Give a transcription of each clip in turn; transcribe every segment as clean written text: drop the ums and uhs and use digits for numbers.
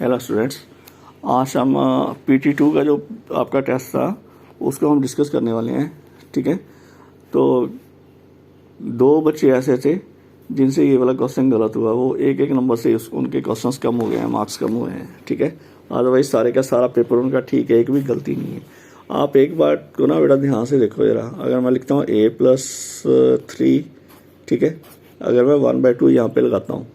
Hello students, आज हम PT2 का जो आपका टेस्ट था उसको हम डिस्कस करने वाले हैं। ठीक है, तो दो बच्चे ऐसे थे जिनसे ये वाला क्वेश्चन गलत हुआ, वो एक एक नंबर से उनके क्वेश्चंस कम हो गए हैं, मार्क्स कम हुए हैं। ठीक है, अदरवाइज सारे का सारा पेपर उनका ठीक है, एक भी गलती नहीं है। आप एक बात को ना बेटा ध्यान से देखो जरा, अगर मैं लिखता हूँ A+3, ठीक है, अगर मैं 1/2 यहाँ पे लगाता हूँ,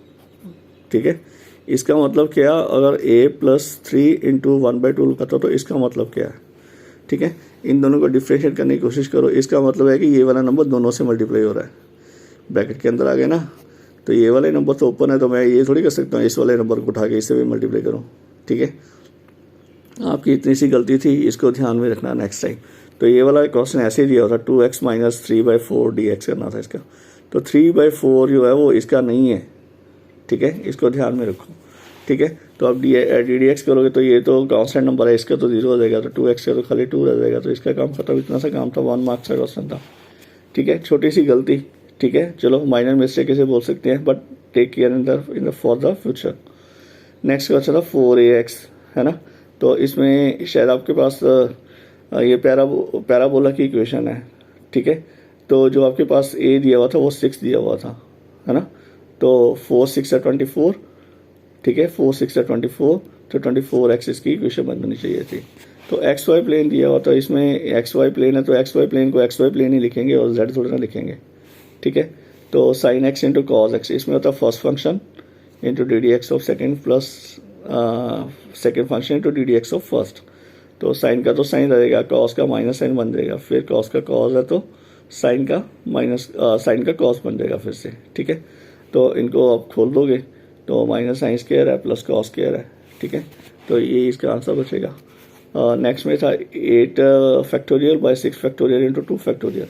ठीक है, इसका मतलब क्या, अगर A+3 इंटू 1/2 लगाता तो इसका मतलब क्या है। ठीक है, इन दोनों को डिफ्रेंशिएट करने की कोशिश करो। इसका मतलब है कि ये वाला नंबर दोनों से मल्टीप्लाई हो रहा है, ब्रैकेट के अंदर आ गया ना, तो ये वाले नंबर तो ओपन है, तो मैं ये थोड़ी कर सकता हूँ इस वाले नंबर को उठा के इससे भी मल्टीप्लाई करूँ। ठीक है, आपकी इतनी सी गलती थी, इसको ध्यान में रखना नेक्स्ट टाइम। तो ये वाला क्वेश्चन ऐसे ही दिया होता, 2x - 3/4 dx करना था इसका, तो 3/4 जो है वो इसका नहीं है। ठीक है, इसको ध्यान में रखो। ठीक है, तो अब DDX करोगे तो ये तो कांस्टेंट नंबर है, इसका तो 0 हो जाएगा, तो 2x का तो खाली 2 रह जाएगा, तो इसका काम खत्म। इतना सा काम था, 1 मार्क्स का क्वेश्चन था। ठीक है, छोटी सी गलती। ठीक है, चलो माइनर मिस्टेक इसे बोल सकते हैं, but take care in for the future. Next question था 4AX, है ना, तो इसमें शायद आपके पास ये पैराबोला की इक्वेशन है। ठीक है, तो जो आपके पास A दिया हुआ था वो 6 दिया हुआ था, है ना, तो 4 6 है 24। ठीक है, 4 6 है 24, तो 24x इसकी इक्वेशन बननी चाहिए थी। तो XY प्लेन दिया हुआ था, इसमें XY प्लेन है, तो XY प्लेन को XY प्लेन ही लिखेंगे और Z थोड़ा ना लिखेंगे। ठीक है, तो sin x into cos x, इसमें होता है first function into DDX of second plus second function into DDX of first. तो साइन का तो साइन रहेगा, कॉस का माइनस साइन बन जाएगा, फिर कॉस का कॉस है तो साइन का साइन का कॉस बन जाएगा फिर से। ठीक है, तो इनको आप खोल दोगे तो माइनस साइन स्क्वायर है प्लस कॉस स्क्वायर है। ठीक है, तो ये इसका आंसर बचेगा। नेक्स्ट में था 8 factorial by 6 factorial into 2 factorial.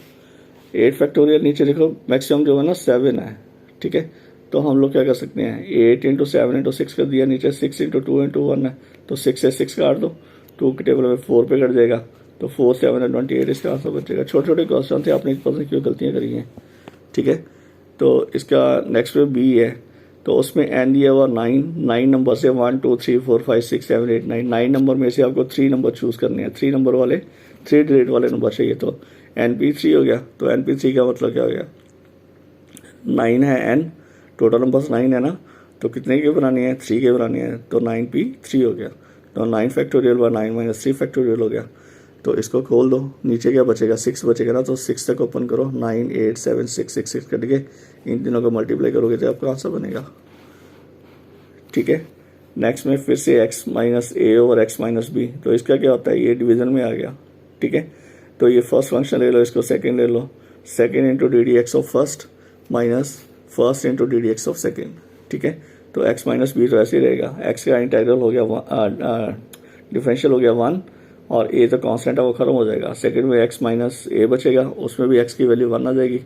8 factorial नीचे देखो मैक्सिमम जो है ना 7 है। ठीक है, तो हम लोग क्या कर सकते हैं, 8 इंटू 7 इंटू 6 कर दिया, नीचे 6 इंटू 2 इंटू 1 है, तो 6 से 6 काट दो, 2 के टेबल में 4 पे कट जाएगा, तो 4 7 है 28, इसका आंसर बचेगा। छोटे छोटे क्वेश्चन थे, आपने 1% क्यों गलतियाँ करी हैं। ठीक है, तो इसका नेक्स्ट पे B है, तो उसमें n दिया हुआ 9 नंबर से 1 2 3 4 5 6 7 8 9 नंबर में से आपको 3 नंबर चूज करने हैं, 3 नंबर वाले 3 डिजिट वाले नंबर चाहिए, तो NP3 हो गया। तो NP3 का मतलब क्या हो गया, 9 है n, टोटल नंबर्स 9 है ना, तो कितने के बनानी है, 3 के बनानी है, तो 9P3 हो गया। तो 9 फैक्टोरियल बाय 9 - 3 फैक्टोरियल हो गया। तो इसको खोल दो, नीचे क्या बचेगा, 6 बचेगा ना, तो 6 तक ओपन करो, 9 8 7 6 6 6 कट के इन तीनों को मल्टीप्लाई करोगे तो आपका आंसर बनेगा। ठीक है, नेक्स्ट में फिर से x - a over x - b, तो इसका क्या होता है, ये डिवीजन में आ गया। ठीक है, तो ये फर्स्ट फंक्शन ले लो, इसको सेकंड ले लो, second into DDX of first minus first into DDX of second. ठीक है, तो x - b तो ऐसे ही रहेगा, x का इंटीग्रल हो गया डिफरेंशियल हो गया 1, और a तो कांस्टेंट है वो खत्म हो जाएगा। सेकंड में x - a बचेगा, उसमें भी x की वैल्यू 1 आ जाएगी,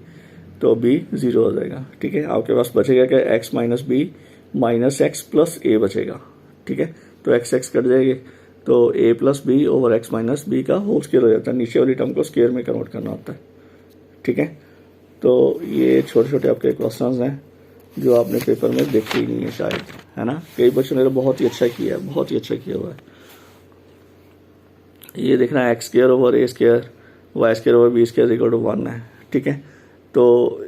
तो b 0 हो जाएगा। ठीक है, आपके पास बचेगा क्या, x - b minus x plus a बचेगा। ठीक है, तो x कट जाएगी, तो a plus b over x - b का होल स्क्वायर हो जाता है, नीचे वाली टर्म को स्क्वायर में कन्वर्ट करना होता है। ठीक है, तो ये छोटे छोटे आपके क्वेश्चंस हैं जो आपने पेपर में देखे ही नहीं है शायद, है ना। कई बच्चों ने तो बहुत ही अच्छा किया है, बहुत ही अच्छा किया हुआ है। ये देखना x square over a square y square over b square equal to 1 है। ठीक है, तो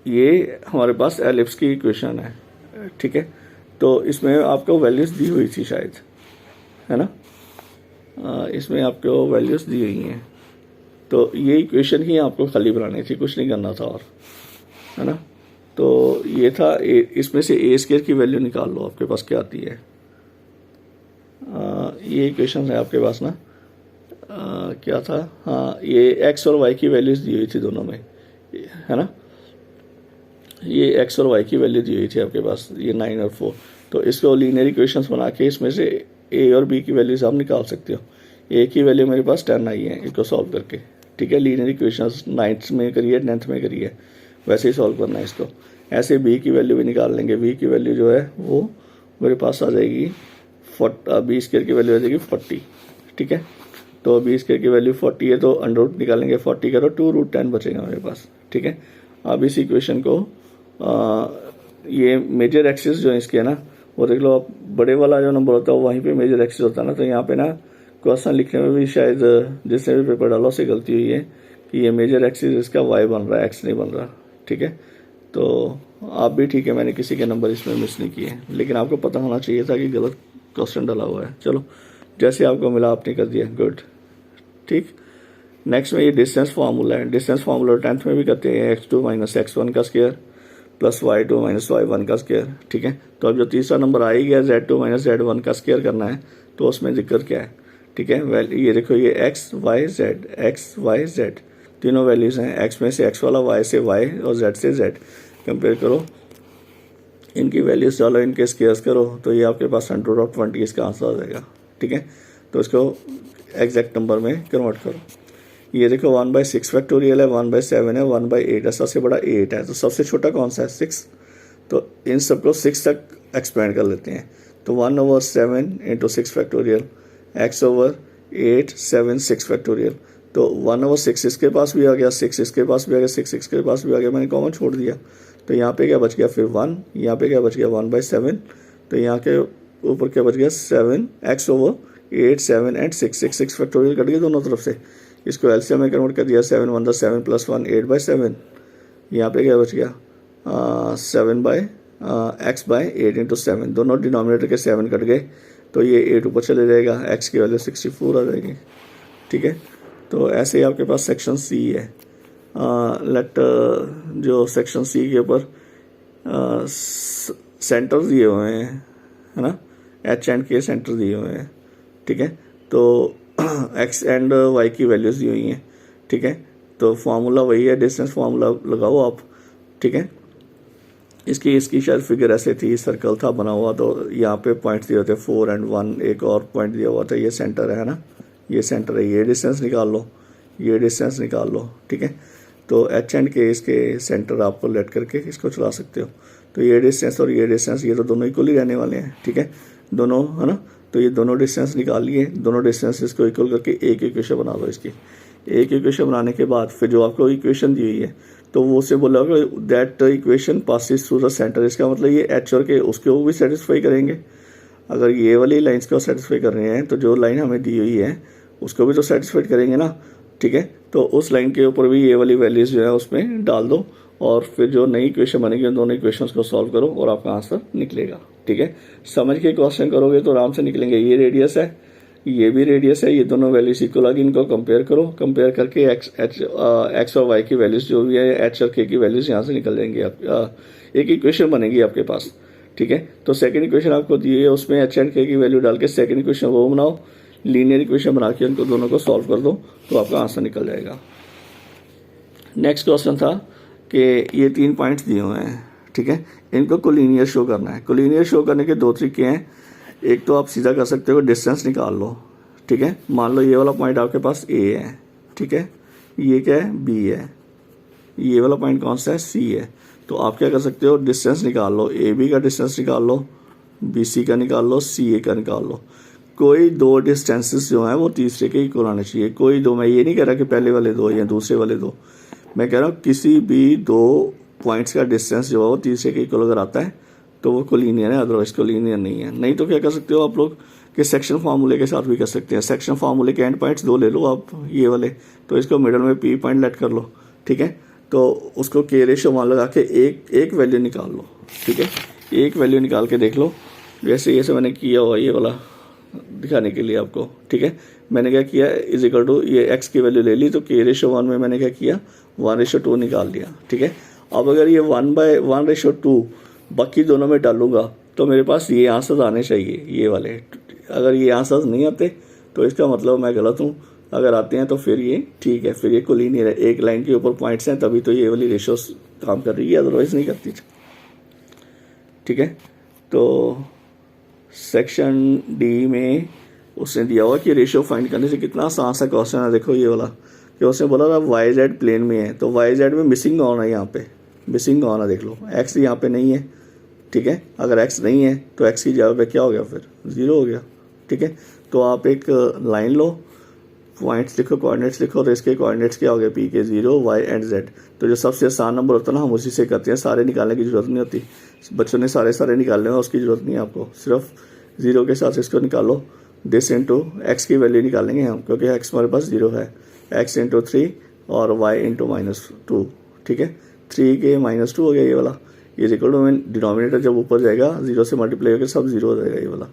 ये हमारे पास एलिप्स की इक्वेशन है। ठीक है, तो इसमें आपको वैल्यूज दी हुई थी शायद, है ना, इसमें आपको वैल्यूज दी हुई हैं, तो ये इक्वेशन ही आपको खाली बनानी थी, कुछ नहीं करना था और, है ना। तो ये था इसमें से a स्क्वायर की वैल्यू निकाल लो, आपके पास क्या आती है। ये इक्वेशन है आपके पास ना, क्या था, हाँ, ये x और y की वैल्यूज दी हुई थी दोनों में, है ना, ये x और y की वैल्यू दी हुई थी आपके पास, ये 9 और 4। तो इसको लीनियर इक्वेशंस बना के इसमें से a और b की वैल्यूज आप निकाल सकते हो। a की वैल्यू मेरे पास 10 आई है, इसको सॉल्व करके। ठीक है, लीनियर इक्वेशंस 9th में करिए, 10th में करिए, वैसे ही सॉल्व करना है इसको। ऐसे b की वैल्यू भी निकाल लेंगे, b की वैल्यू जो है वो मेरे पास आ जाएगी b स्क्वायर की वैल्यू आ जाएगी 40। ठीक है, तो b स्क्वायर की वैल्यू 40 है, तो अंडर रूट निकालेंगे, 40 करो 2√10 बचेगा मेरे पास। ठीक है, अब इस इक्वेशन को ये मेजर एक्सिस जो है इसके है ना, वो देख लो आप, बड़े वाला जो नंबर होता है वहीं पे मेजर एक्सिस होता है ना। तो यहाँ पे ना क्वेश्चन लिखने में भी शायद जिसने भी पेपर डाला उससे गलती हुई है कि ये मेजर एक्सिस इसका वाई बन रहा है, एक्स नहीं बन रहा। ठीक है, तो आप भी ठीक है, मैंने किसी के नंबर इसमें मिस नहीं किए, लेकिन आपको पता होना चाहिए था कि गलत क्वेश्चन डाला हुआ है। चलो, जैसे आपको मिला आपने कर दिया, गुड। ठीक, नेक्स्ट में ये डिस्टेंस फार्मूला है। डिस्टेंस फार्मूला 10th में भी करते हैं, x2 माइनस x1 का square plus y2 minus y1 का स्क्वायर। ठीक है, तो अब जो तीसरा नंबर आ ही गया z2 माइनस z1 का स्क्वायर करना है, तो उसमें दिक्कत क्या है? ठीक है, ये देखो, ये x y z तीनों वैल्यूज हैं। x में से x वाला, y से y और z से z। कंपेयर करो, इनकी वैल्यूज डालो, इनके स्क्वायर्स करो, तो ये आपके पास 100/20 इसका आंसर आ जाएगा। ठीक है, तो इसको एग्जैक्ट नंबर में कन्वर्ट करो। ये देखो 1/6 फैक्टोरियल है, 1/7 है, 1/8 है, सबसे बड़ा 8 है, तो सबसे छोटा कौन सा है? 6। तो इन सबको 6 तक एक्सपेंड कर लेते हैं। तो 1/7 × 6 फैक्टोरियल, x/8 7 6 फैक्टोरियल। तो 1/6 इसके पास भी आ गया, 6 इसके पास भी आ गया, 6 इसके पास भी आ गया, मैंने कॉमन छोड़ दिया। तो यहाँ पे क्या बच गया फिर 1, यहाँ पे क्या बच गया 1/7, तो यहाँ के ऊपर क्या बच गया 7, x/8 7 एंड 6 फैक्टोरियल कट गए दोनों तरफ से। इसको एलसीएम में कन्वर्ट कर दिया, 7 1 7 + 1 8/7। यहाँ पे क्या बच गया 7/x/8 × 7, दोनों डिनोमिनेटर के 7 कट गए, तो ये 8 ऊपर चले जाएगा, x की वैल्यू 64 आ जाएगी। ठीक है, तो ऐसे ही आपके पास सेक्शन सी है। जो सेक्शन सी के ऊपर सेंटर दिए हुए हैं, है ना, एच एंड के सेंटर दिए हुए हैं। ठीक है, तो एक्स एंड वाई की वैल्यूज दी हुई हैं। ठीक है, तो फार्मूला वही है, डिस्टेंस फार्मूला लगाओ आप। ठीक है, इसकी शायद फिगर ऐसे थी, सर्कल था बना हुआ, तो यहाँ पे पॉइंट दिए होते 4 और 1, एक और पॉइंट दिया हुआ था, ये सेंटर है ना, ये सेंटर है, ये डिस्टेंस निकाल लो, ये डिस्टेंस निकाल लो। ठीक है, तो एच एंड के इसके सेंटर आपको लेट करके इसको चला सकते हो। तो ये डिस्टेंस और ये डिस्टेंस, ये तो दोनों इक्वल ही रहने वाले हैं। ठीक है, दोनों, है ना, तो ये दोनों डिस्टेंस निकाल लिए, दोनों डिस्टेंस इसको इक्वल करके एक इक्वेशन बना दो। इसकी एक इक्वेशन बनाने के बाद फिर जो आपको इक्वेशन दी हुई है, तो वो उससे बोला होगा that equation passes through the centre. इसका मतलब ये एच और के उसके वो भी सेटिस्फाई करेंगे। अगर ये वाली लाइन्स को सेटिस्फाई कर रहे हैं, तो जो लाइन हमें दी हुई है उसको भी तो सेटिस्फाई करेंगे ना। ठीक है, तो उस लाइन के ऊपर भी ये वाली वैल्यूज जो है उसमें डाल दो, और फिर जो नई इक्वेशन बनेगी उन दोनों इक्वेशंस को सॉल्व करो और आपका आंसर निकलेगा। ठीक है, समझ के क्वेश्चन करोगे तो आराम से निकलेंगे। ये रेडियस है, ये भी रेडियस है, ये दोनों वैल्यूज इक्वल आ गई, इनको कंपेयर करो, कंपेयर करके एक्स और वाई की वैल्यूज जो भी है, एच और के की वैल्यूज यहाँ से निकल जाएंगी। आप एक इक्वेशन बनेगी आपके पास। ठीक है, तो सेकंड इक्वेशन आपको दी है, उसमें एच एंड के की वैल्यू डाल के सेकंड इक्वेशन वो बनाओ, लीनियर इक्वेशन बना के उनको दोनों को सॉल्व कर दो, तो आपका आंसर निकल जाएगा। नेक्स्ट क्वेश्चन था कि ये 3 पॉइंट्स दिए हुए हैं। ठीक है, इनको कोलिनियर शो करना है। कोलिनियर शो करने के 2 तरीके हैं। एक तो आप सीधा कर सकते हो, डिस्टेंस निकाल लो। ठीक है, मान लो ये वाला पॉइंट आपके पास ए है। ठीक है, ये क्या है, बी है, ये वाला पॉइंट कौन सा है, सी है। तो आप क्या कर सकते हो, डिस्टेंस निकाल लो, ए बी का डिस्टेंस निकाल लो, बी सी का निकाल लो, सी ए का निकाल लो। कोई 2 डिस्टेंसेस जो हैं वो तीसरे के इक्वल आने चाहिए। कोई 2, मैं ये नहीं कह रहा कि पहले वाले 2 या दूसरे वाले 2, मैं कह रहा हूँ किसी भी 2 पॉइंट्स का डिस्टेंस जो है वो तीसरे के इक्वल अगर आता है तो वो कोलिनियर है, अदरवाइज कोलिनियर नहीं है। नहीं तो क्या कर सकते हो आप लोग कि सेक्शन फार्मूले के साथ भी कर सकते हैं। सेक्शन फार्मूले के एंड पॉइंट्स 2 ले लो आप, ये वाले, तो इसको मिडल में पी पॉइंट लेट कर लो। ठीक है, तो उसको के रेशो मान लगा के एक वैल्यू निकाल लो। ठीक है, एक वैल्यू निकाल के देख लो, जैसे मैंने किया हुआ ये वाला दिखाने के लिए आपको। ठीक है, मैंने क्या किया, इज इक्वल टू ये एक्स की वैल्यू ले ली, तो के रेशो 1 में मैंने क्या किया 1:2 निकाल लिया। ठीक है, अब अगर ये 1:1:2 बाकी दोनों में डालूंगा तो मेरे पास ये आंसर आने चाहिए, ये वाले। अगर ये आंसर नहीं आते तो इसका मतलब मैं गलत हूँ, अगर आते हैं तो फिर ये ठीक है, फिर ये कोलिनियर है। एक लाइन के ऊपर पॉइंट्स हैं तभी तो ये वाली रेशो काम कर रही है, अदरवाइज नहीं करती। ठीक है, तो सेक्शन डी में उसने दिया हुआ कि रेशियो फाइंड करने से कितना आसान सा क्वेश्चन है। देखो ये वाला कि उसने बोला था वाई जेड प्लेन में है, तो वाई जेड में मिसिंग ऑन है, यहाँ पे मिसिंग ऑन है, देख लो एक्स यहाँ पे नहीं है। ठीक है, अगर एक्स नहीं है तो एक्स की जगह पे क्या हो गया, फिर 0 हो गया। ठीक है, तो आप एक लाइन लो, पॉइंट्स लिखो, कोऑर्डिनेट्स लिखो, तो इसके कोऑर्डिनेट्स क्या हो गए, पी के 0 y एंड z। तो जो सबसे आसान नंबर होता है ना, हम उसी से करते हैं, सारे निकालने की जरूरत नहीं होती। बच्चों ने सारे निकालने हैं, उसकी जरूरत नहीं है आपको, सिर्फ 0 के साथ इसको निकालो। दिस इंटू एक्स की वैल्यू निकालेंगे हम, क्योंकि एक्स हमारे पास 0 है। एक्स इंटू 3 और वाई इंटू -2, ठीक है। 3 के -2 हो गया ये वाला, ये इक्वल टू डिनोमिनेटर जब ऊपर जाएगा 0 से मल्टीप्लाई होकर सब 0 हो जाएगा ये वाला,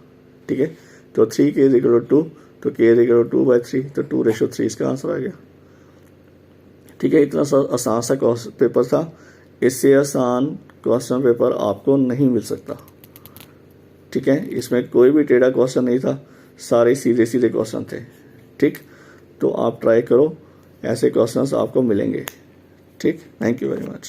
ठीक है। तो 3 के इक्वल टू 2, तो के इक्वल टू 2/3, तो 2:3 इसका आंसर आ गया, ठीक है। इतना आसान सा पेपर था, इससे आसान क्वेश्चन पेपर आपको नहीं मिल सकता, ठीक है। इसमें कोई भी टेढ़ा क्वेश्चन नहीं था, सारे सीधे सीधे क्वेश्चन थे, ठीक। तो आप ट्राई करो, ऐसे क्वेश्चंस आपको मिलेंगे, ठीक। Thank you very much.